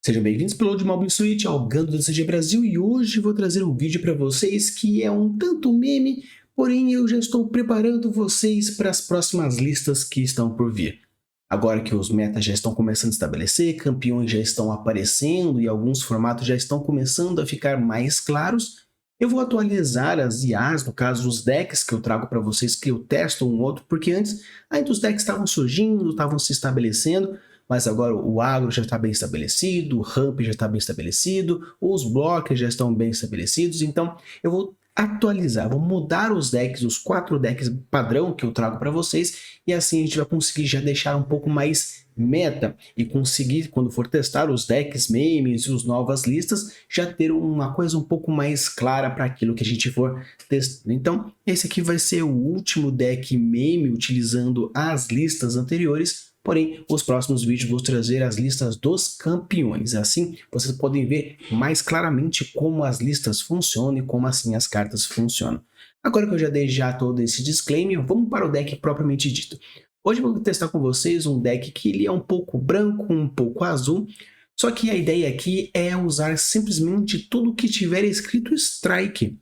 Sejam bem-vindos pelo de Mobile Suite ao Gando do CG Brasil e hoje vou trazer um vídeo para vocês que é um tanto meme, porém eu já estou preparando vocês para as próximas listas que estão por vir. Agora que os metas já estão começando a estabelecer, campeões já estão aparecendo e alguns formatos já estão começando a ficar mais claros, eu vou atualizar as IAs, no caso os decks que eu trago para vocês, que eu testo um outro, porque antes ainda os decks estavam surgindo, estavam se estabelecendo, mas agora o agro já está bem estabelecido, o ramp já está bem estabelecido, os blockers já estão bem estabelecidos, então eu vou atualizar, vou mudar os decks, os 4 decks padrão que eu trago para vocês, e assim a gente vai conseguir já deixar um pouco mais meta e conseguir, quando for testar os decks memes e as novas listas, já ter uma coisa um pouco mais clara para aquilo que a gente for testando. Então, esse aqui vai ser o último deck meme utilizando as listas anteriores. Porém, os próximos vídeos vou trazer as listas dos campeões. Assim, vocês podem ver mais claramente como as listas funcionam e como assim as cartas funcionam. Agora que eu já dei todo esse disclaimer, vamos para o deck propriamente dito. Hoje eu vou testar com vocês um deck que ele é um pouco branco, um pouco azul. Só que a ideia aqui é usar simplesmente tudo que tiver escrito Strike.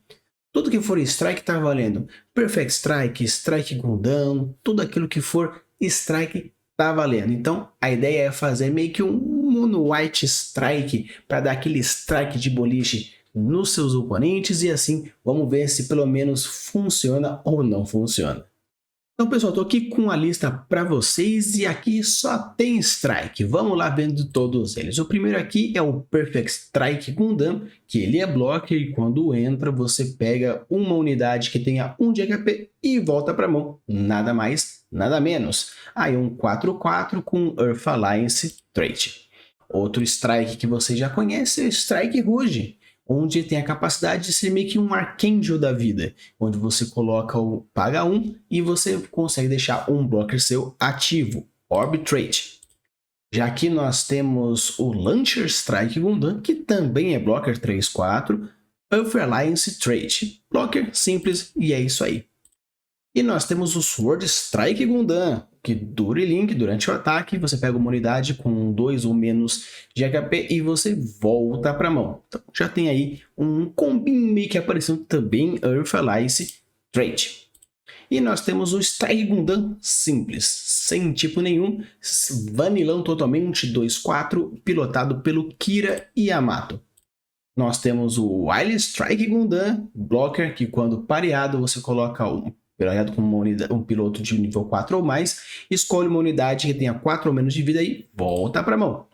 Tudo que for Strike está valendo. Perfect Strike, Strike Gundam, tudo aquilo que for Strike tá valendo. Então, a ideia é fazer meio que um Mono White Strike para dar aquele strike de boliche nos seus oponentes e assim vamos ver se pelo menos funciona ou não funciona. Então, pessoal, estou aqui com a lista para vocês e aqui só tem Strike. Vamos lá vendo todos eles. O primeiro aqui é o Perfect Strike Gundam, que ele é blocker e quando entra você pega uma unidade que tenha 1 de HP e volta para a mão. Nada mais, nada menos. Aí um 4/4 com Earth Alliance trait. Outro Strike que você já conhece é o Strike Rouge, onde tem a capacidade de ser meio que um Archangel da vida, onde você coloca o paga 1 e você consegue deixar um blocker seu ativo, Orb Trait. Já aqui nós temos o Launcher Strike Gundam, que também é blocker 3/4, Earth Alliance Trait, blocker simples e é isso aí. E nós temos o Sword Strike Gundam, que dura e link durante o ataque, você pega uma unidade com 2 ou menos de HP e você volta para a mão. Então já tem aí um combinho meio que aparecendo também Earth Alliance Trait. E nós temos o Strike Gundam simples, sem tipo nenhum, vanilão totalmente, 2/4, pilotado pelo Kira Yamato. Nós temos o Wily Strike Gundam, blocker, que quando pareado você coloca com um piloto de nível 4 ou mais, escolhe uma unidade que tenha 4 ou menos de vida e volta para a mão.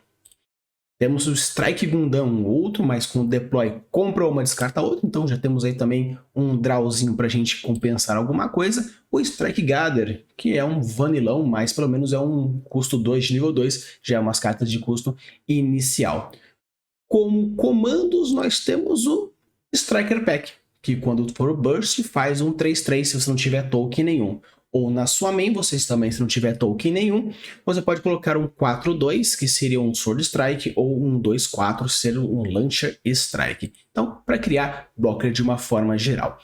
Temos o Strike Gundam, outro, mas com deploy compra uma, descarta outra, então já temos aí também um drawzinho para a gente compensar alguma coisa. O Strike Gather, que é um vanilão, mas pelo menos é um custo 2 de nível 2, já é umas cartas de custo inicial. Como comandos, nós temos o Striker Pack, que quando for o Burst faz um 3/3 se você não tiver token nenhum. Ou na sua main, vocês também, se não tiver token nenhum, você pode colocar um 4/2, que seria um Sword Strike, ou um 2/4, ser um Launcher Strike. Então, para criar blocker de uma forma geral.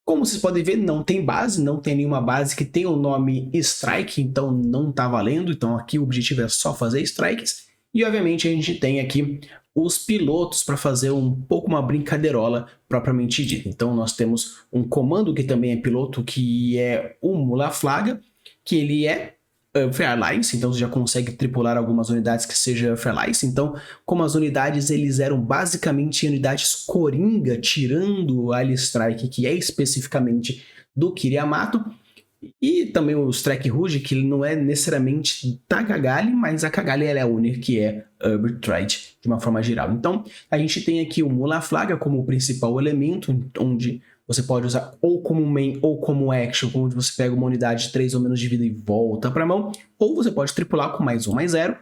Como vocês podem ver, não tem base, não tem nenhuma base que tenha o nome Strike, então não está valendo. Então aqui o objetivo é só fazer strikes. E obviamente a gente tem aqui os pilotos para fazer um pouco uma brincadeirola propriamente dita. Então nós temos um comando que também é piloto, que é o Mulaflaga, que ele é Earth Alliance, então você já consegue tripular algumas unidades que sejam Earth Alliance. Então, como as unidades eles eram basicamente unidades coringa, tirando o Ali Strike, que é especificamente do Kira Yamato, e também o Strike Rouge, que ele não é necessariamente da Kagali, mas a Kagali ela é a única que é Orb Trait de uma forma geral. Então, a gente tem aqui o Mulaflaga como o principal elemento, onde você pode usar ou como main ou como action, onde você pega uma unidade de 3 ou menos de vida e volta para a mão, ou você pode tripular com +1/+0.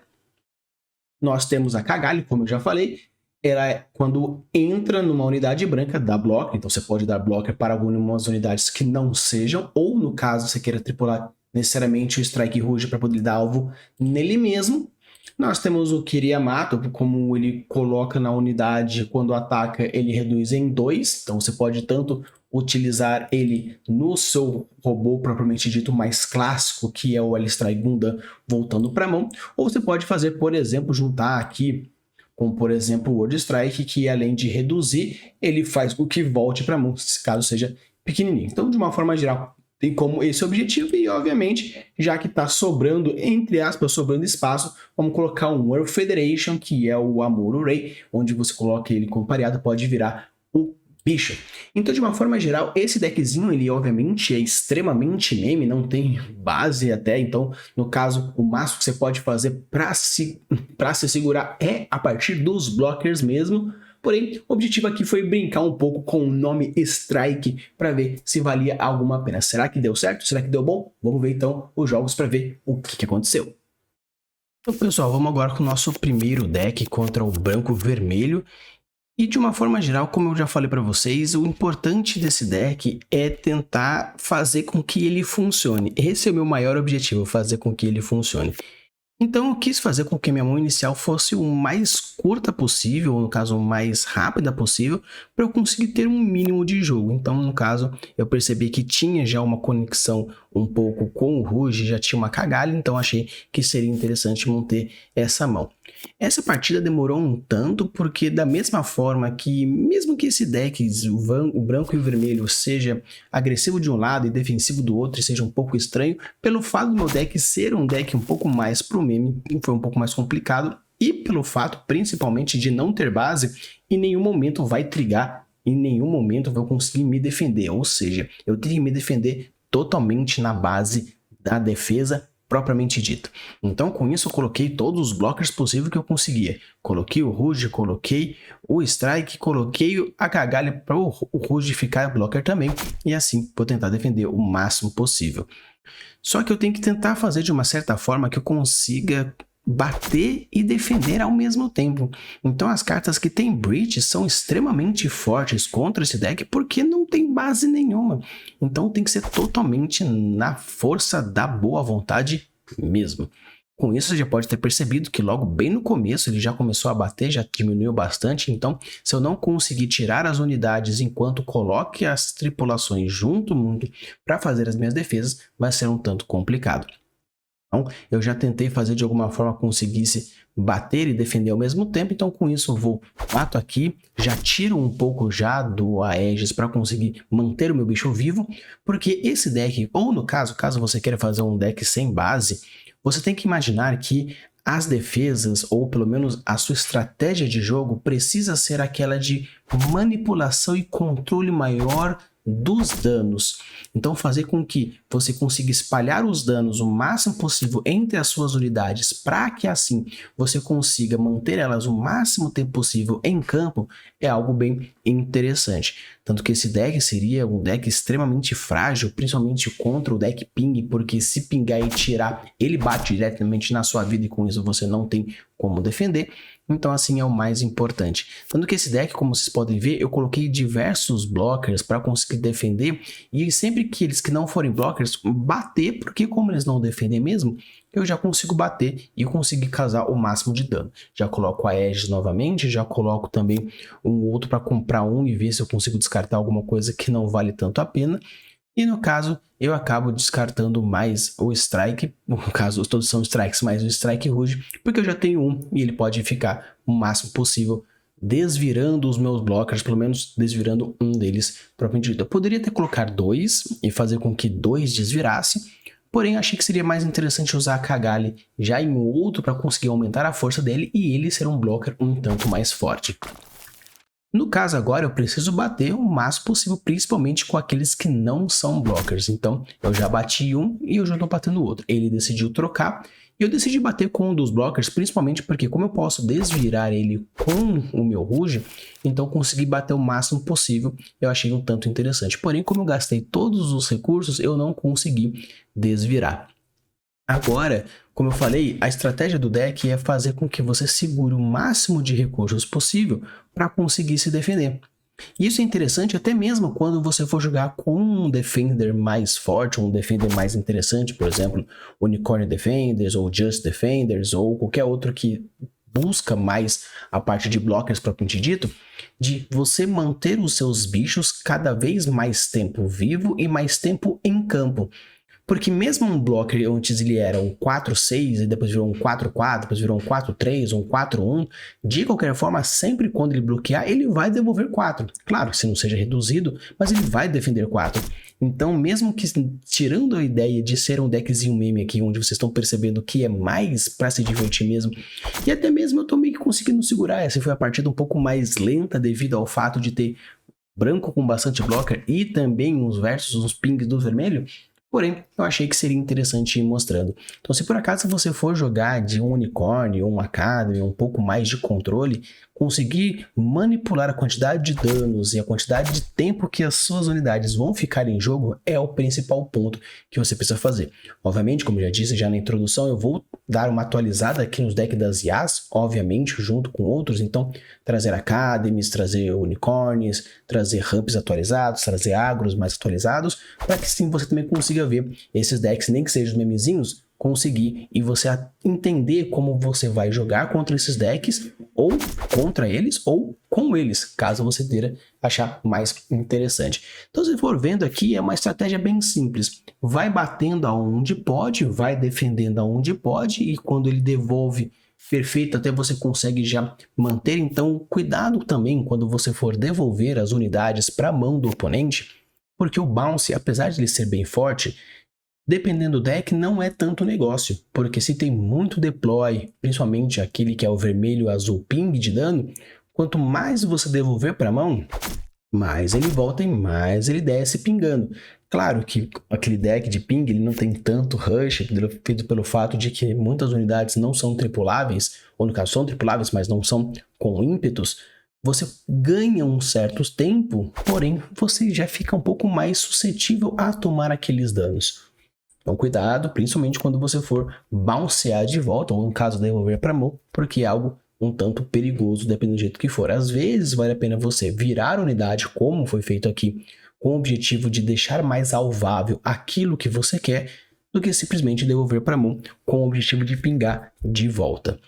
Nós temos a Kagali, como eu já falei, ela quando entra numa unidade branca, dá blocker, então você pode dar blocker para algumas unidades que não sejam, ou no caso você queira tripular necessariamente o Strike Rouge para poder dar alvo nele mesmo. Nós temos o Kira Yamato, como ele coloca na unidade, quando ataca ele reduz em 2, então você pode tanto utilizar ele no seu robô propriamente dito mais clássico, que é o Strike Gundam voltando para a mão, ou você pode fazer, por exemplo, juntar aqui como por exemplo o World Strike, que além de reduzir, ele faz o que volte para a mão, caso seja pequenininho. Então, de uma forma geral, tem como esse objetivo e, obviamente, já que está sobrando, entre aspas, sobrando espaço, vamos colocar um World Federation, que é o Amuro Ray, onde você coloca ele como pareado, pode virar o bicho. Então, de uma forma geral, esse deckzinho, ele obviamente é extremamente meme, não tem base até, então, no caso, o máximo que você pode fazer para se segurar é a partir dos blockers mesmo. Porém, o objetivo aqui foi brincar um pouco com o nome Strike para ver se valia alguma pena. Será que deu certo? Será que deu bom? Vamos ver então os jogos para ver o que aconteceu. Então, pessoal, vamos agora com o nosso primeiro deck contra o branco-vermelho. E de uma forma geral, como eu já falei para vocês, o importante desse deck é tentar fazer com que ele funcione. Esse é o meu maior objetivo, fazer com que ele funcione. Então eu quis fazer com que minha mão inicial fosse o mais curta possível, ou no caso, o mais rápida possível, para eu conseguir ter um mínimo de jogo. Então, no caso, eu percebi que tinha já uma conexão um pouco com o Rouge, já tinha uma cagalha, então achei que seria interessante manter essa mão. Essa partida demorou um tanto, porque da mesma forma que, mesmo que esse deck, o branco e o vermelho, seja agressivo de um lado e defensivo do outro, e seja um pouco estranho, pelo fato do meu deck ser um deck um pouco mais pro meme, foi um pouco mais complicado, e pelo fato, principalmente, de não ter base, em nenhum momento vai trigar, em nenhum momento eu vou conseguir me defender, ou seja, eu tenho que me defender totalmente na base da defesa propriamente dita. Então, com isso, eu coloquei todos os blockers possíveis que eu conseguia. Coloquei o Rouge, coloquei o Strike, coloquei a cagalha para o Rouge ficar blocker também, e assim vou tentar defender o máximo possível. Só que eu tenho que tentar fazer de uma certa forma que eu consiga bater e defender ao mesmo tempo. Então as cartas que tem Breach são extremamente fortes contra esse deck porque não tem base nenhuma. Então tem que ser totalmente na força da boa vontade mesmo. Com isso, você já pode ter percebido que logo bem no começo ele já começou a bater, já diminuiu bastante. Então, se eu não conseguir tirar as unidades enquanto coloque as tripulações junto para fazer as minhas defesas, vai ser um tanto complicado. Então, eu já tentei fazer de alguma forma conseguisse bater e defender ao mesmo tempo. Então, com isso, eu bato aqui, já tiro um pouco já do Aegis para conseguir manter o meu bicho vivo. Porque esse deck, ou no caso você queira fazer um deck sem base, você tem que imaginar que as defesas, ou pelo menos a sua estratégia de jogo, precisa ser aquela de manipulação e controle maior dos danos. Então fazer com que você consiga espalhar os danos o máximo possível entre as suas unidades para que assim você consiga manter elas o máximo tempo possível em campo é algo bem interessante. Tanto que esse deck seria um deck extremamente frágil, principalmente contra o deck ping, porque se pingar e tirar, ele bate diretamente na sua vida e com isso você não tem como defender. Então assim é o mais importante. Tanto que esse deck, como vocês podem ver, eu coloquei diversos blockers para conseguir defender, e sempre que eles que não forem blockers, bater, porque como eles não defendem mesmo, eu já consigo bater e conseguir causar o máximo de dano. Já coloco a Aegis novamente, já coloco também um outro para comprar um e ver se eu consigo descartar alguma coisa que não vale tanto a pena. E no caso, eu acabo descartando mais o Strike, no caso todos são Strikes, mais o Strike Rouge, porque eu já tenho um e ele pode ficar o máximo possível desvirando os meus blockers, pelo menos desvirando um deles propriamente dito. Eu poderia até colocar dois e fazer com que dois desvirasse, porém achei que seria mais interessante usar a Cagalli já em outro para conseguir aumentar a força dele e ele ser um blocker um tanto mais forte. No caso agora eu preciso bater o máximo possível, principalmente com aqueles que não são blockers. Então eu já bati um e eu já estou batendo o outro. Ele decidiu trocar e eu decidi bater com um dos blockers, principalmente porque como eu posso desvirar ele com o meu Rouge, então consegui bater o máximo possível. Eu achei um tanto interessante. Porém, como eu gastei todos os recursos, eu não consegui desvirar. Agora, como eu falei, a estratégia do deck é fazer com que você segure o máximo de recursos possível para conseguir se defender. Isso é interessante até mesmo quando você for jogar com um Defender mais forte, um Defender mais interessante, por exemplo, Unicorn Defenders ou Just Defenders ou qualquer outro que busca mais a parte de blockers propriamente dito, de você manter os seus bichos cada vez mais tempo vivo e mais tempo em campo. Porque mesmo um blocker antes ele era um 4-6 e depois virou um 4-4, depois virou um 4-3, um 4-1, de qualquer forma, sempre quando ele bloquear, ele vai devolver 4. Claro que se não seja reduzido, mas ele vai defender 4. Então, mesmo que tirando a ideia de ser um deckzinho meme aqui, onde vocês estão percebendo que é mais pra se divertir mesmo, e até mesmo eu tô meio que conseguindo segurar, essa foi a partida um pouco mais lenta devido ao fato de ter branco com bastante blocker e também uns versus, uns pings do vermelho. Porém, eu achei que seria interessante ir mostrando. Então, se por acaso você for jogar de um unicórnio ou um academy, um pouco mais de controle, conseguir manipular a quantidade de danos e a quantidade de tempo que as suas unidades vão ficar em jogo é o principal ponto que você precisa fazer. Obviamente, como eu já disse já na introdução, eu vou dar uma atualizada aqui nos decks das IAs, obviamente, junto com outros. Então, trazer academies, trazer unicórnios, trazer ramps atualizados, trazer agros mais atualizados, para que sim você também consiga ver esses decks, nem que sejam memezinhos, conseguir e você entender como você vai jogar contra esses decks, ou contra eles, ou com eles, caso você queira achar mais interessante. Então, se for vendo aqui, é uma estratégia bem simples. Vai batendo aonde pode, vai defendendo aonde pode, e quando ele devolve perfeito, até você consegue já manter. Então, cuidado também quando você for devolver as unidades para a mão do oponente, porque o bounce, apesar de ele ser bem forte, dependendo do deck, não é tanto negócio, porque se tem muito deploy, principalmente aquele que é o vermelho azul ping de dano, quanto mais você devolver para a mão, mais ele volta e mais ele desce pingando. Claro que aquele deck de ping ele não tem tanto rush, feito pelo fato de que muitas unidades não são tripuláveis, ou no caso são tripuláveis, mas não são com ímpetos. Você ganha um certo tempo, porém você já fica um pouco mais suscetível a tomar aqueles danos. Então cuidado, principalmente quando você for bouncear de volta, ou no caso devolver para a mão, porque é algo um tanto perigoso, dependendo do jeito que for. Às vezes vale a pena você virar a unidade, como foi feito aqui, com o objetivo de deixar mais alvável aquilo que você quer, do que simplesmente devolver para a mão com o objetivo de pingar de volta.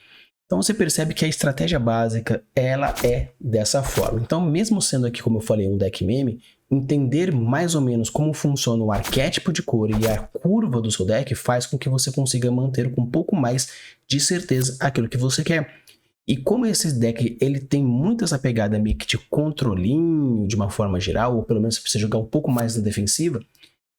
Então você percebe que a estratégia básica, ela é dessa forma. Então, mesmo sendo aqui, como eu falei, um deck meme, entender mais ou menos como funciona o arquétipo de cor e a curva do seu deck faz com que você consiga manter com um pouco mais de certeza aquilo que você quer. E como esse deck ele tem muito essa pegada meio que de controlinho de uma forma geral, ou pelo menos você precisa jogar um pouco mais na defensiva,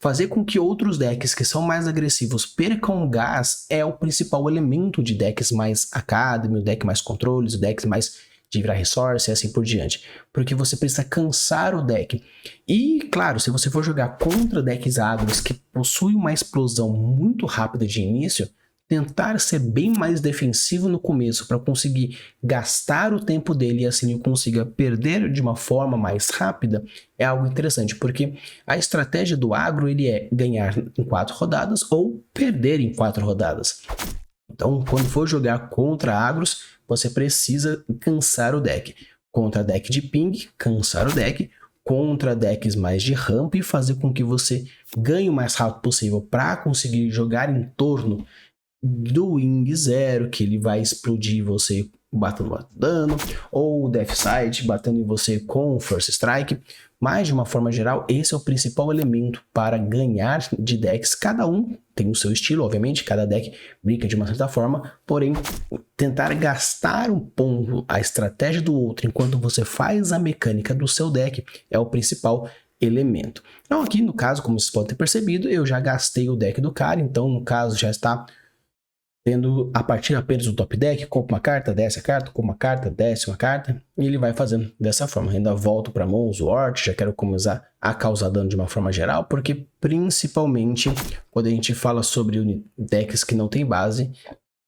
fazer com que outros decks que são mais agressivos percam gás é o principal elemento de decks mais academy, o deck mais controles, o deck mais de virar resource e assim por diante. Porque você precisa cansar o deck. E, claro, se você for jogar contra decks agros que possuem uma explosão muito rápida de início, tentar ser bem mais defensivo no começo para conseguir gastar o tempo dele e assim ele consiga perder de uma forma mais rápida é algo interessante, porque a estratégia do agro ele é ganhar em 4 rodadas ou perder em 4 rodadas. Então, quando for jogar contra agros, você precisa cansar o deck. Contra deck de ping, cansar o deck. Contra decks mais de ramp, fazer com que você ganhe o mais rápido possível para conseguir jogar em torno do Wing 0, que ele vai explodir você batendo dano, ou o Death Sight batendo em você com o First Strike. Mas de uma forma geral, esse é o principal elemento para ganhar de decks. Cada um tem o seu estilo, obviamente, cada deck brinca de uma certa forma, porém tentar gastar um ponto, a estratégia do outro, enquanto você faz a mecânica do seu deck, é o principal elemento. Então aqui no caso, como vocês podem ter percebido, eu já gastei o deck do cara, então no caso já está tendo a partir apenas do top deck, compra uma carta, desce a carta, compra uma carta, desce uma carta, e ele vai fazendo dessa forma. Ainda volto para mãos, o Ort, já quero começar a causar dano de uma forma geral, porque principalmente quando a gente fala sobre decks que não tem base,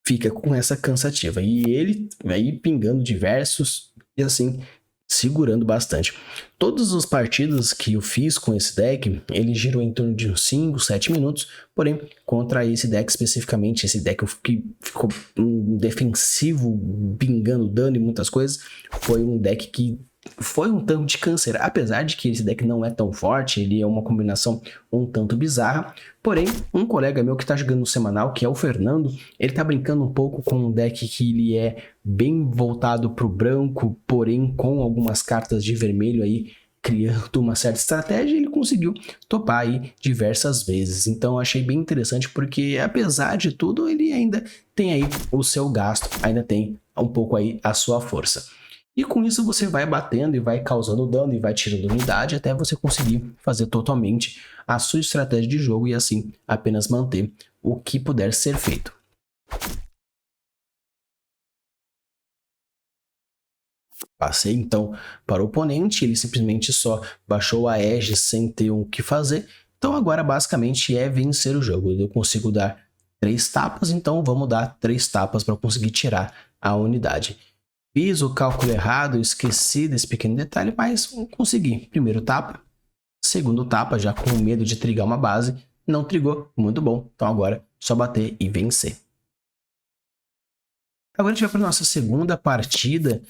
fica com essa cansativa. E ele vai pingando diversos e assim segurando bastante. Todas as partidas que eu fiz com esse deck, ele girou em torno de uns 5, 7 minutos, porém, contra esse deck especificamente, esse deck que ficou um defensivo, pingando dano e muitas coisas, foi um deck que foi um tanto de câncer, apesar de que esse deck não é tão forte, ele é uma combinação um tanto bizarra, porém, um colega meu que tá jogando no semanal, que é o Fernando, ele tá brincando um pouco com um deck que ele é bem voltado pro branco, porém com algumas cartas de vermelho aí, criando uma certa estratégia e ele conseguiu topar aí diversas vezes. Então achei bem interessante porque apesar de tudo ele ainda tem aí o seu gasto, ainda tem um pouco aí a sua força. E com isso você vai batendo e vai causando dano e vai tirando unidade até você conseguir fazer totalmente a sua estratégia de jogo e assim apenas manter o que puder ser feito. Passei então para o oponente, ele simplesmente só baixou a Aegis sem ter o que fazer. Então agora basicamente é vencer o jogo. Eu consigo dar 3 tapas, então vamos dar 3 tapas para conseguir tirar a unidade. Fiz o cálculo errado, esqueci desse pequeno detalhe, mas consegui. Primeiro tapa, segundo tapa, já com medo de trigar uma base, não trigou, muito bom. Então agora só bater e vencer. Agora a gente vai para a nossa segunda partida.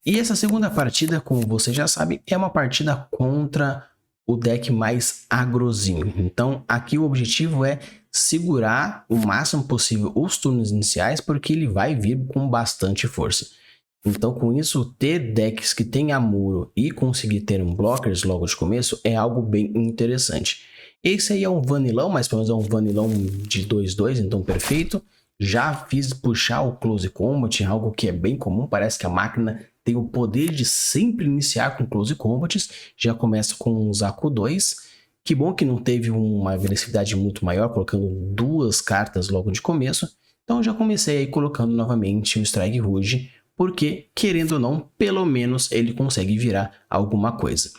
E essa segunda partida, como você já sabe, é uma partida contra o deck mais agrozinho. Então aqui o objetivo é segurar o máximo possível os turnos iniciais, porque ele vai vir com bastante força. Então com isso, ter decks que tem Amuro e conseguir ter um blockers logo de começo é algo bem interessante. Esse aí é um vanilão, mas pelo menos é um vanilão de 2/2, então perfeito. Já fiz puxar o Close Combat, algo que é bem comum, parece que a máquina tem o poder de sempre iniciar com Close Combats, já começa com um Zaku 2. Que bom que não teve uma agressividade muito maior, colocando 2 cartas logo de começo. Então já comecei aí colocando novamente o Strike Rouge, porque, querendo ou não, pelo menos ele consegue virar alguma coisa.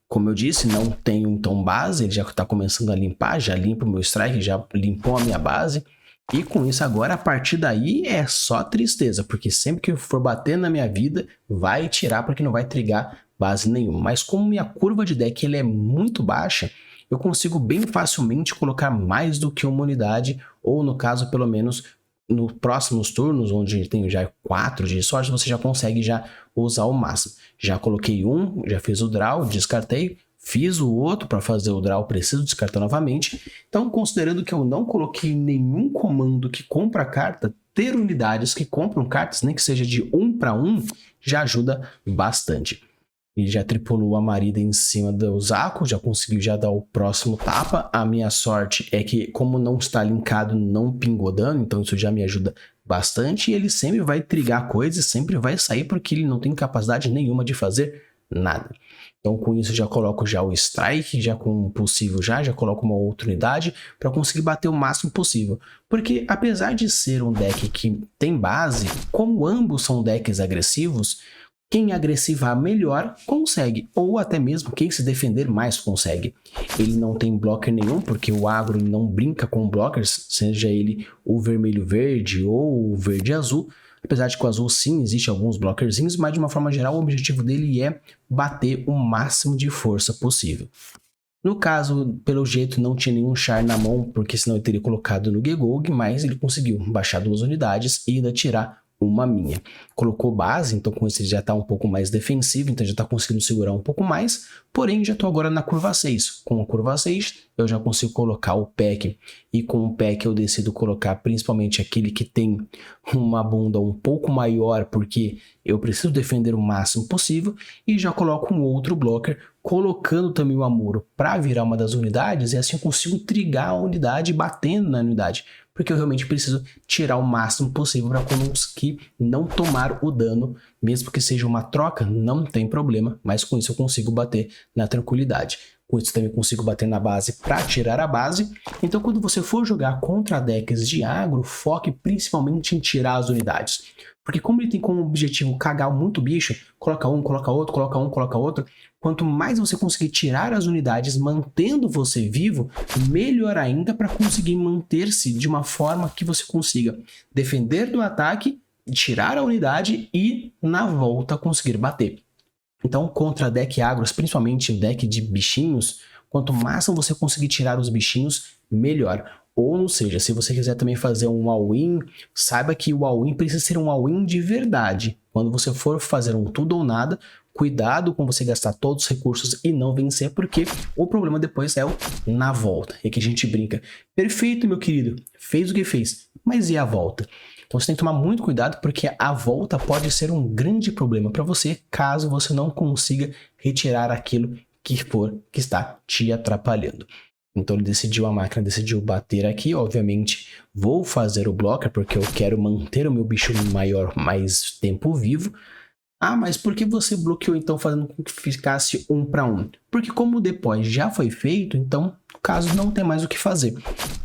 Como eu disse, não tem um tom base, ele já está começando a limpar, já limpa o meu strike, já limpou a minha base. E com isso agora, a partir daí é só tristeza, porque sempre que eu for bater na minha vida, vai tirar porque não vai trigar base nenhuma. Mas como minha curva de deck ele é muito baixa, eu consigo bem facilmente colocar mais do que uma unidade, ou no caso, pelo menos, nos próximos turnos, onde tem já 4 de sorte, você já consegue já usar o máximo. Já coloquei um, já fiz o draw, descartei, fiz o outro para fazer o draw, preciso descartar novamente. Então, considerando que eu não coloquei nenhum comando que compra carta, ter unidades que compram cartas, nem que seja de 1 para 1, já ajuda bastante. E já tripulou a Marida em cima do Zaku, já conseguiu já dar o próximo tapa. A minha sorte é que, como não está linkado, não pingou dano, então isso já me ajuda bastante. E ele sempre vai trigar coisas, sempre vai sair, porque ele não tem capacidade nenhuma de fazer nada. Então com isso já coloco já o Strike, já com possível já coloco uma outra unidade para conseguir bater o máximo possível. Porque apesar de ser um deck que tem base, como ambos são decks agressivos, quem agressivar melhor consegue, ou até mesmo quem se defender mais consegue. Ele não tem blocker nenhum, porque o agro não brinca com blockers, seja ele o vermelho-verde ou o verde-azul. Apesar de que o azul sim, existe alguns blockerzinhos, mas de uma forma geral o objetivo dele é bater o máximo de força possível. No caso, pelo jeito não tinha nenhum char na mão, porque senão ele teria colocado no Gegog, mas ele conseguiu baixar 2 unidades e ainda tirar uma minha. Colocou base, então com isso ele já está um pouco mais defensivo, então já está conseguindo segurar um pouco mais, porém já estou agora na curva 6. Com a curva 6 eu já consigo colocar o pack, e com o pack eu decido colocar principalmente aquele que tem uma bunda um pouco maior, porque eu preciso defender o máximo possível, e já coloco um outro blocker, colocando também o Amuro para virar uma das unidades, e assim eu consigo trigar a unidade batendo na unidade, porque eu realmente preciso tirar o máximo possível para conseguir não tomar o dano, mesmo que seja uma troca, não tem problema, mas com isso eu consigo bater na tranquilidade. Com isso também consigo bater na base para tirar a base. Então quando você for jogar contra decks de agro, foque principalmente em tirar as unidades. Porque como ele tem como objetivo cagar muito bicho, coloca um, coloca outro, coloca um, coloca outro. Quanto mais você conseguir tirar as unidades mantendo você vivo, melhor ainda para conseguir manter-se de uma forma que você consiga defender do ataque, tirar a unidade e na volta conseguir bater. Então contra deck agros, principalmente o deck de bichinhos, quanto mais você conseguir tirar os bichinhos, melhor. Ou seja, se você quiser também fazer um all-in, saiba que o all-in precisa ser um all-in de verdade. Quando você for fazer um tudo ou nada, cuidado com você gastar todos os recursos e não vencer, porque o problema depois é o na volta. É que a gente brinca. Perfeito, meu querido, fez o que fez, mas e a volta? Então você tem que tomar muito cuidado porque a volta pode ser um grande problema para você caso você não consiga retirar aquilo que está te atrapalhando. Então a máquina decidiu bater aqui, obviamente vou fazer o blocker porque eu quero manter o meu bicho mais tempo vivo. Ah, mas por que você bloqueou então fazendo com que ficasse 1 para 1? Porque como o depois já foi feito, então no caso não tem mais o que fazer.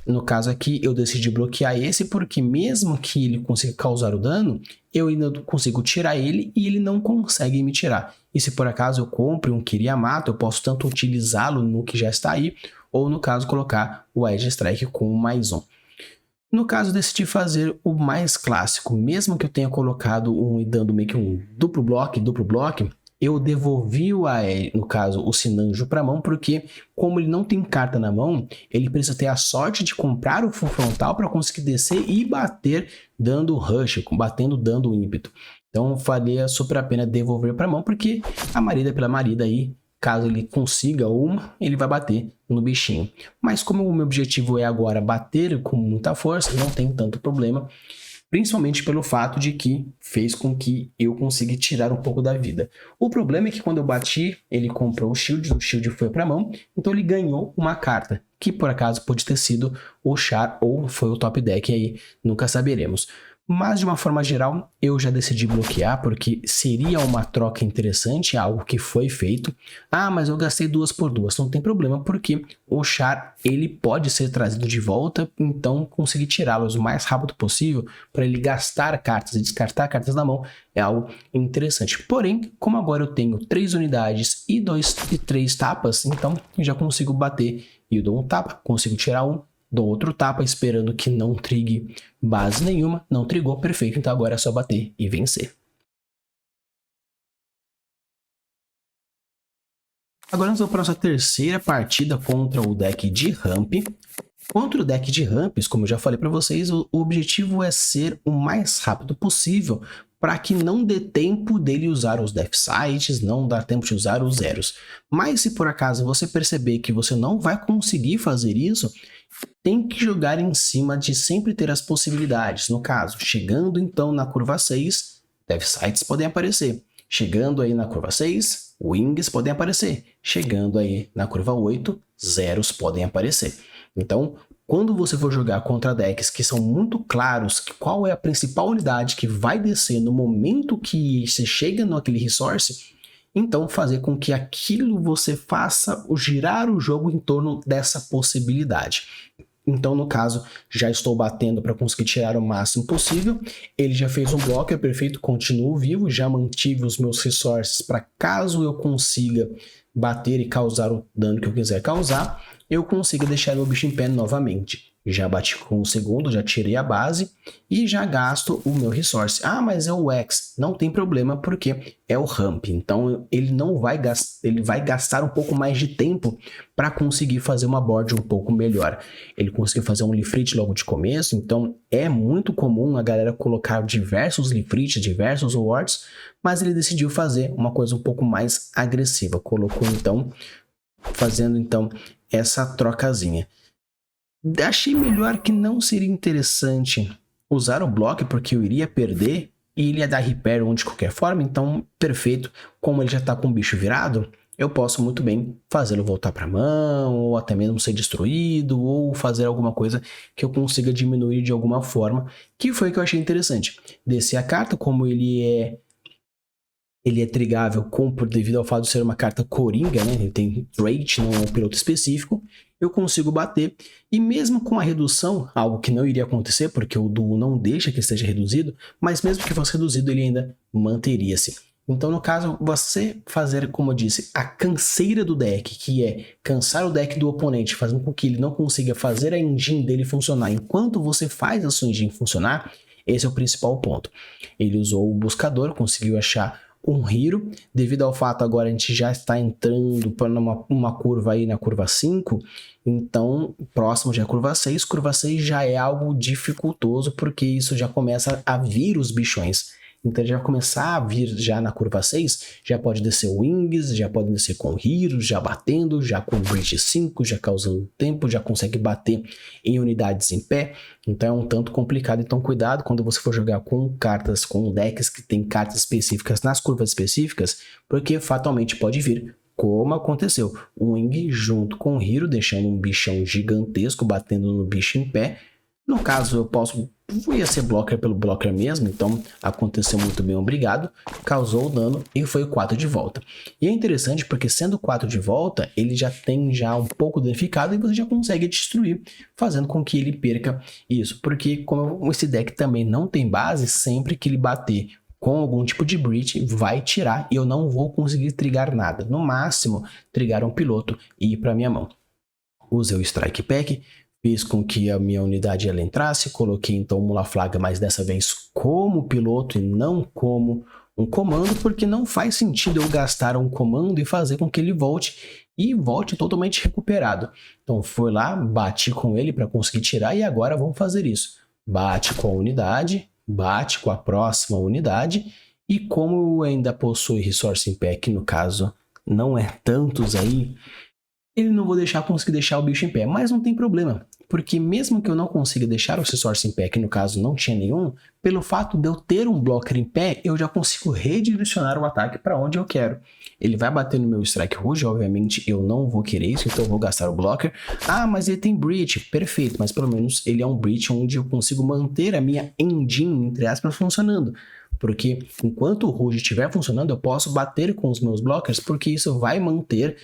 No caso aqui eu decidi bloquear esse porque mesmo que ele consiga causar o dano, eu ainda consigo tirar ele e ele não consegue me tirar. E se por acaso eu compre um Kiriyamato, eu posso tanto utilizá-lo no que já está aí, ou no caso colocar o Edge Strike com mais 1. No caso, decidi fazer o mais clássico, mesmo que eu tenha colocado e dando meio que um duplo bloco, eu devolvi no caso, o Sinanjo para a mão, porque como ele não tem carta na mão, ele precisa ter a sorte de comprar o full frontal para conseguir descer e bater dando rush, batendo dando ímpeto. Então, valia super a pena devolver para a mão, porque a marida pela marida aí, caso ele consiga uma, ele vai bater no bichinho. Mas como o meu objetivo é agora bater com muita força, não tem tanto problema. Principalmente pelo fato de que fez com que eu consiga tirar um pouco da vida. O problema é que quando eu bati, ele comprou o shield foi para a mão, então ele ganhou uma carta, que por acaso pode ter sido o Char ou foi o top deck aí, nunca saberemos. Mas de uma forma geral, eu já decidi bloquear porque seria uma troca interessante, algo que foi feito. Ah, mas eu gastei 2 por 2, não tem problema porque o Char ele pode ser trazido de volta, então conseguir tirá-los o mais rápido possível para ele gastar cartas e descartar cartas na mão é algo interessante. Porém, como agora eu tenho 3 unidades e 3 tapas, então eu já consigo bater e eu dou um tapa, consigo tirar um, dou outro tapa esperando que não trigue base nenhuma, não trigou, perfeito, então agora é só bater e vencer. Agora nós vamos para a nossa terceira partida contra o deck de Ramp. Contra o deck de Ramps, como eu já falei para vocês, o objetivo é ser o mais rápido possível para que não dê tempo dele usar os Death Sites, não dá tempo de usar os zeros. Mas se por acaso você perceber que você não vai conseguir fazer isso, tem que jogar em cima de sempre ter as possibilidades. No caso, chegando então na curva 6, Death Sites podem aparecer. Chegando aí na curva 6, Wings podem aparecer. Chegando aí na curva 8, zeros podem aparecer. Então, quando você for jogar contra decks que são muito claros qual é a principal unidade que vai descer no momento que você chega naquele resource, então fazer com que aquilo você faça girar o jogo em torno dessa possibilidade. Então, no caso, já estou batendo para conseguir tirar o máximo possível. Ele já fez um blocker perfeito, continuo vivo, já mantive os meus resources para caso eu consiga bater e causar o dano que eu quiser causar, eu consigo deixar meu bicho em pé novamente. Já bati com o segundo, já tirei a base e já gasto o meu resource. Ah, mas é o X. Não tem problema porque é o Ramp. Então ele não vai gastar, ele vai gastar um pouco mais de tempo para conseguir fazer uma board um pouco melhor. Ele conseguiu fazer um Lifrit logo de começo, então é muito comum a galera colocar diversos Lifrit, diversos wards, mas ele decidiu fazer uma coisa um pouco mais agressiva. Colocou então, fazendo então essa trocazinha. Achei melhor que não seria interessante usar o bloco porque eu iria perder e ele ia dar repair de qualquer forma, então perfeito, como ele já está com o bicho virado, eu posso muito bem fazê-lo voltar para a mão, ou até mesmo ser destruído, ou fazer alguma coisa que eu consiga diminuir de alguma forma, que foi o que eu achei interessante. Descer a carta, como ele é trigável devido ao fato de ser uma carta coringa, né? Ele tem trait, não é um piloto específico, eu consigo bater, e mesmo com a redução, algo que não iria acontecer, porque o duo não deixa que esteja reduzido, mas mesmo que fosse reduzido, ele ainda manteria-se. Então, no caso, você fazer, como eu disse, a canseira do deck, que é cansar o deck do oponente, fazendo com que ele não consiga fazer a engine dele funcionar enquanto você faz a sua engine funcionar, esse é o principal ponto. Ele usou o buscador, conseguiu achar um Hero, devido ao fato agora a gente já está entrando para uma curva aí na curva 5, então próximo já é curva 6 já é algo dificultoso porque isso já começa a vir os bichões. Então ele já vai começar a vir já na curva 6, já pode descer Wings, já pode descer com Heroes, já batendo, já com Breach 5, já causando tempo, já consegue bater em unidades em pé. Então é um tanto complicado, então cuidado quando você for jogar com cartas, com decks que tem cartas específicas nas curvas específicas, porque fatalmente pode vir, como aconteceu, um Wing junto com o Hero, deixando um bichão gigantesco batendo no bicho em pé. No caso, ia ser blocker pelo blocker mesmo, então aconteceu muito bem, obrigado, causou o dano e foi o 4 de volta. E é interessante porque sendo 4 de volta, ele já tem um pouco danificado e você já consegue destruir, fazendo com que ele perca isso. Porque como esse deck também não tem base, sempre que ele bater com algum tipo de breach, vai tirar e eu não vou conseguir trigar nada. No máximo, trigar um piloto e ir para minha mão. Usei o Strike Pack, fiz com que a minha unidade ela entrasse, coloquei então o Mulaflaga, mas dessa vez como piloto e não como um comando, porque não faz sentido eu gastar um comando e fazer com que ele volte totalmente recuperado. Então fui lá, bati com ele para conseguir tirar e agora vamos fazer isso. Bate com a unidade, bate com a próxima unidade e como ainda possui Resource Pack, no caso não é tantos aí, ele não vou conseguir deixar o bicho em pé, mas não tem problema, porque mesmo que eu não consiga deixar o Resource Pack, no caso não tinha nenhum, pelo fato de eu ter um blocker em pé, eu já consigo redirecionar o ataque para onde eu quero. Ele vai bater no meu Strike Rouge, obviamente eu não vou querer isso, então eu vou gastar o blocker. Ah, mas ele tem Breach, perfeito, mas pelo menos ele é um Breach onde eu consigo manter a minha engine, entre aspas, funcionando. Porque enquanto o Rouge estiver funcionando, eu posso bater com os meus blockers, porque isso vai manter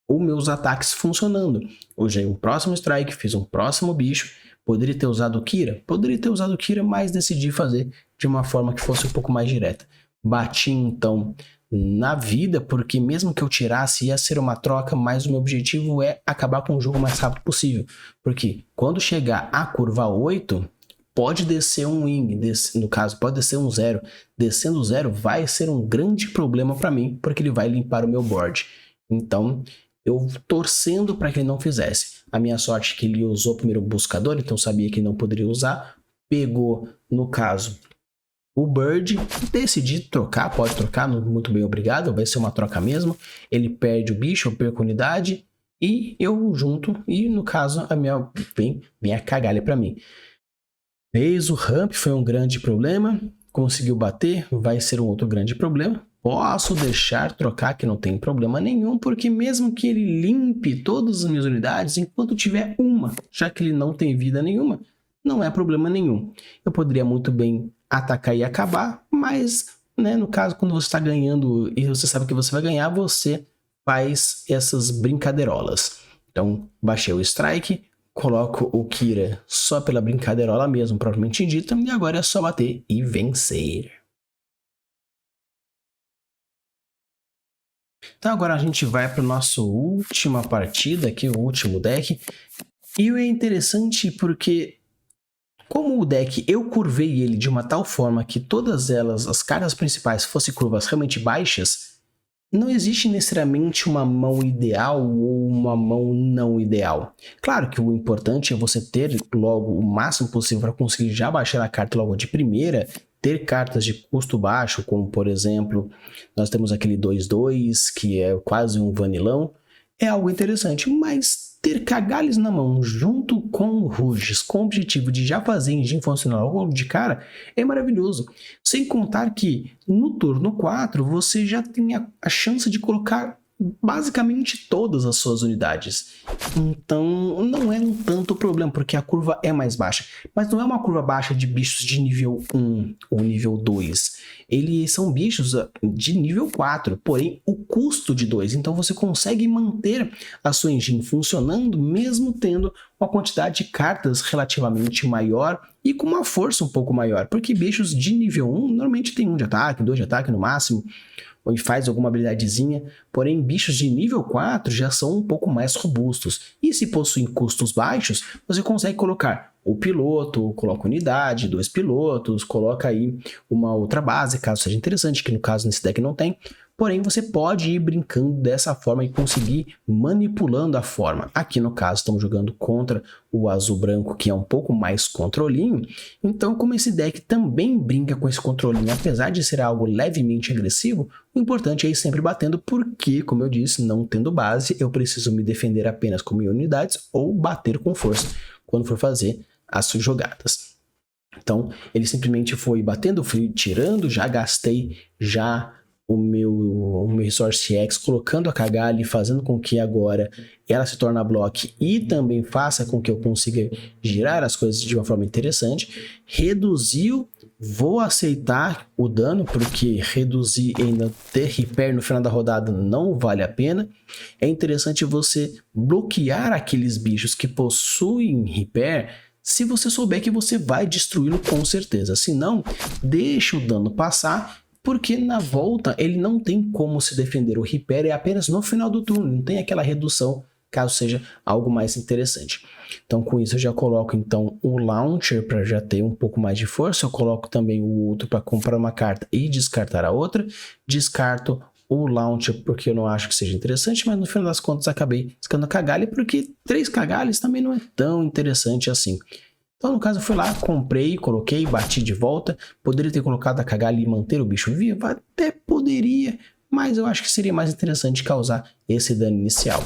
os meus ataques funcionando. Usei um próximo strike, fiz um próximo bicho. Poderia ter usado o Kira? Poderia ter usado o Kira, mas decidi fazer de uma forma que fosse um pouco mais direta. Bati então na vida, porque mesmo que eu tirasse ia ser uma troca, mas o meu objetivo é acabar com o jogo o mais rápido possível. Porque quando chegar a curva 8, pode descer um wing, no caso pode descer um 0. Descendo o 0 vai ser um grande problema para mim, porque ele vai limpar o meu board. Então eu torcendo para que ele não fizesse. A minha sorte é que ele usou primeiro o buscador, então eu sabia que não poderia usar. Pegou, no caso, o Bird, decidi trocar, pode trocar, muito bem, obrigado, vai ser uma troca mesmo. Ele perde o bicho, eu perco a unidade e eu junto, e no caso a minha vem a cagalha para mim. Fez o ramp, foi um grande problema, conseguiu bater, vai ser um outro grande problema. Posso deixar trocar que não tem problema nenhum, porque mesmo que ele limpe todas as minhas unidades, enquanto tiver uma, já que ele não tem vida nenhuma, não é problema nenhum. Eu poderia muito bem atacar e acabar, mas, né, no caso, quando você está ganhando e você sabe que você vai ganhar, você faz essas brincadeirolas. Então, baixei o strike, coloco o Kira só pela brincadeirola mesmo, propriamente dita, e agora é só bater e vencer. Então agora a gente vai para a nossa última partida aqui, o último deck. E é interessante porque, como o deck eu curvei ele de uma tal forma que todas elas, as cartas principais, fossem curvas realmente baixas, não existe necessariamente uma mão ideal ou uma mão não ideal. Claro que o importante é você ter logo o máximo possível para conseguir já baixar a carta logo de primeira, ter cartas de custo baixo, como por exemplo, nós temos aquele 2/2, que é quase um vanilão, é algo interessante, mas ter Cagales na mão junto com o Rouges, com o objetivo de já fazer engine funcionar logo de cara, é maravilhoso. Sem contar que no turno 4 você já tem a chance de colocar basicamente todas as suas unidades. Então não é um tanto problema, porque a curva é mais baixa. Mas não é uma curva baixa de bichos de nível 1 ou nível 2. Eles são bichos de nível 4, porém o custo de 2. Então você consegue manter a sua engine funcionando mesmo tendo uma quantidade de cartas relativamente maior e com uma força um pouco maior. Porque bichos de nível 1 normalmente tem 1 de ataque, 2 de ataque no máximo, ou faz alguma habilidadezinha, porém bichos de nível 4 já são um pouco mais robustos. E se possuem custos baixos, você consegue colocar o piloto, coloca unidade, 2 pilotos, coloca aí uma outra base, caso seja interessante, que no caso nesse deck não tem. Porém, você pode ir brincando dessa forma e conseguir manipulando a forma. Aqui no caso, estamos jogando contra o azul-branco, que é um pouco mais controlinho. Então, como esse deck também brinca com esse controlinho, apesar de ser algo levemente agressivo, o importante é ir sempre batendo, porque, como eu disse, não tendo base, eu preciso me defender apenas com minhas unidades ou bater com força quando for fazer as jogadas. Então, ele simplesmente foi batendo, fui tirando, já gastei o meu Resource X, colocando a Cagalli, fazendo com que agora ela se torne a block e também faça com que eu consiga girar as coisas de uma forma interessante. Reduziu, vou aceitar o dano, porque reduzir e ainda ter repair no final da rodada não vale a pena. É interessante você bloquear aqueles bichos que possuem repair, se você souber que você vai destruí-lo com certeza. Se não, deixa o dano passar, porque na volta ele não tem como se defender. O repair é apenas no final do turno, não tem aquela redução, caso seja algo mais interessante. Então com isso eu já coloco então o Launcher para já ter um pouco mais de força. Eu coloco também o outro para comprar uma carta e descartar a outra. Descarto o Launcher porque eu não acho que seja interessante, mas no final das contas acabei ficando a Cagalli, porque 3 Cagallis também não é tão interessante assim. Então, no caso, eu fui lá, comprei, coloquei, bati de volta. Poderia ter colocado a Cagalli e manter o bicho vivo? Até poderia, mas eu acho que seria mais interessante causar esse dano inicial.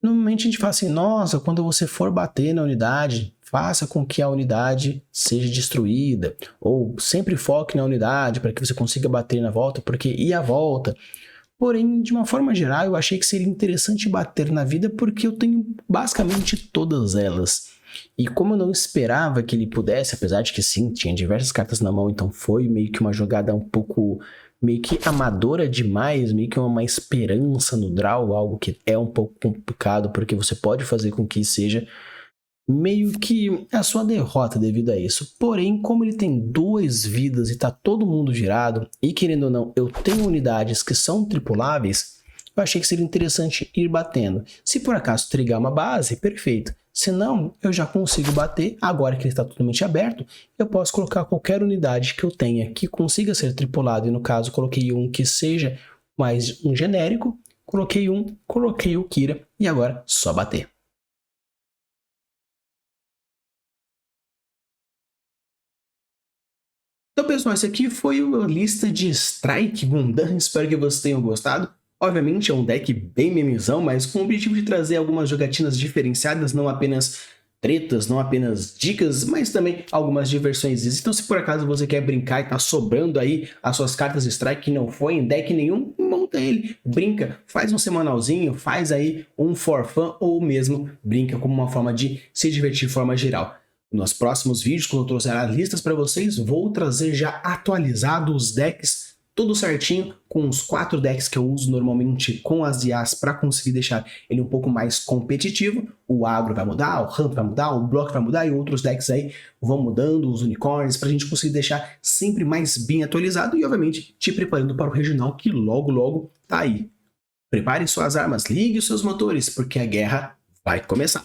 Normalmente a gente fala assim, nossa, quando você for bater na unidade, faça com que a unidade seja destruída. Ou sempre foque na unidade para que você consiga bater na volta, porque e a volta? Porém, de uma forma geral, eu achei que seria interessante bater na vida porque eu tenho basicamente todas elas. E como eu não esperava que ele pudesse, apesar de que sim, tinha diversas cartas na mão, então foi meio que uma jogada um pouco, meio que amadora demais, meio que uma esperança no draw, algo que é um pouco complicado, porque você pode fazer com que seja meio que a sua derrota devido a isso. Porém, como ele tem 2 vidas e tá todo mundo girado, e querendo ou não, eu tenho unidades que são tripuláveis, eu achei que seria interessante ir batendo. Se por acaso trigar uma base, perfeito. Se não, eu já consigo bater. Agora que ele está totalmente aberto, eu posso colocar qualquer unidade que eu tenha que consiga ser tripulado. E no caso, coloquei um que seja mais um genérico. Coloquei o Kira e agora só bater. Então, pessoal, esse aqui foi uma lista de Strike Gundam. Espero que vocês tenham gostado. Obviamente é um deck bem memezão, mas com o objetivo de trazer algumas jogatinas diferenciadas, não apenas tretas, não apenas dicas, mas também algumas diversões. Então se por acaso você quer brincar e tá sobrando aí as suas cartas de Strike que não foi em deck nenhum, monta ele, brinca, faz um semanalzinho, faz aí um for fun ou mesmo brinca como uma forma de se divertir de forma geral. Nos próximos vídeos, quando eu trouxer as listas para vocês, vou trazer já atualizado os decks tudo certinho, com os 4 decks que eu uso normalmente com as IAs para conseguir deixar ele um pouco mais competitivo. O agro vai mudar, o ramp vai mudar, o bloco vai mudar e outros decks aí vão mudando, os unicórnios, para a gente conseguir deixar sempre mais bem atualizado e obviamente te preparando para o regional que logo logo tá aí. Prepare suas armas, ligue os seus motores, porque a guerra vai começar.